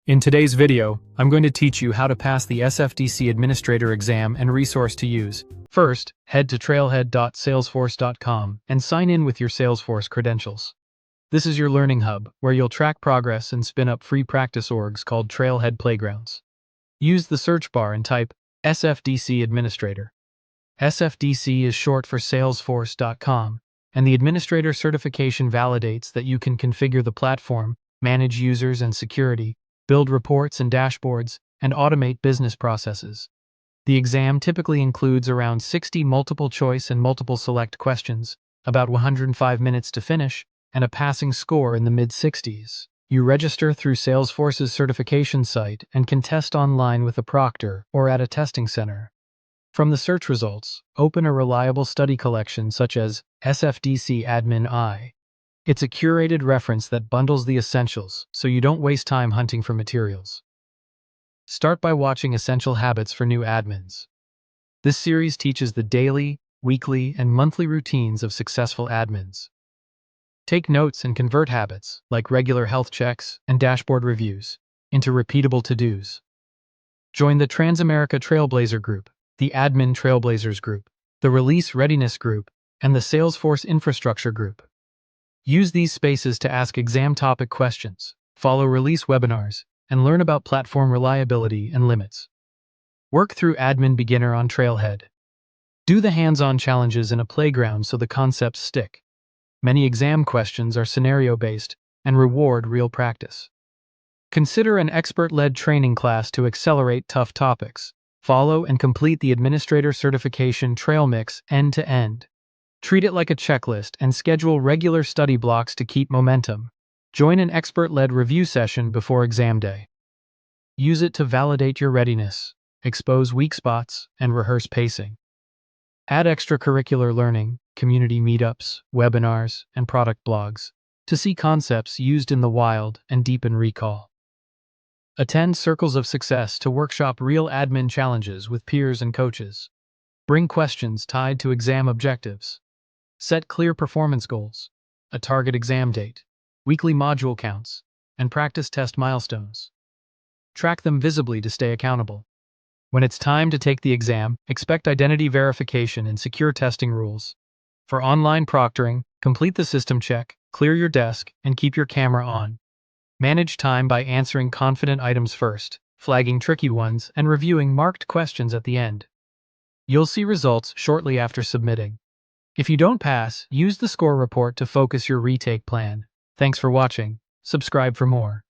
In today's video, I'm going to teach you how to pass the SFDC Administrator exam and resource to use. First, head to trailhead.salesforce.com and sign in with your Salesforce credentials. This is your learning hub, where you'll track progress and spin up free practice orgs called Trailhead Playgrounds. Use the search bar and type SFDC Administrator. SFDC is short for Salesforce.com, and the Administrator certification validates that you can configure the platform, manage users and security, build reports and dashboards, and automate business processes. The exam typically includes around 60 multiple-choice and multiple-select questions, about 105 minutes to finish, and a passing score in the mid-60s. You register through Salesforce's certification site and can test online with a proctor or at a testing center. From the search results, open a reliable study collection such as SFDC Admin I. It's a curated reference that bundles the essentials, so you don't waste time hunting for materials. Start by watching Essential Habits for New Admins. This series teaches the daily, weekly, and monthly routines of successful admins. Take notes and convert habits, like regular health checks and dashboard reviews, into repeatable to-dos. Join the Transamerica Trailblazer Group, the Admin Trailblazers Group, the Release Readiness Group, and the Salesforce Infrastructure Group. Use these spaces to ask exam topic questions, follow release webinars, and learn about platform reliability and limits. Work through Admin Beginner on Trailhead. Do the hands-on challenges in a playground so the concepts stick. Many exam questions are scenario-based and reward real practice. Consider an expert-led training class to accelerate tough topics. Follow and complete the Administrator Certification Trail Mix end-to-end. Treat it like a checklist and schedule regular study blocks to keep momentum. Join an expert-led review session before exam day. Use it to validate your readiness, expose weak spots, and rehearse pacing. Add extracurricular learning, community meetups, webinars, and product blogs to see concepts used in the wild and deepen recall. Attend Circles of Success to workshop real admin challenges with peers and coaches. Bring questions tied to exam objectives. Set clear performance goals, a target exam date, weekly module counts, and practice test milestones. Track them visibly to stay accountable. When it's time to take the exam, expect identity verification and secure testing rules. For online proctoring, complete the system check, clear your desk, and keep your camera on. Manage time by answering confident items first, flagging tricky ones, and reviewing marked questions at the end. You'll see results shortly after submitting. If you don't pass, use the score report to focus your retake plan. Thanks for watching. Subscribe for more.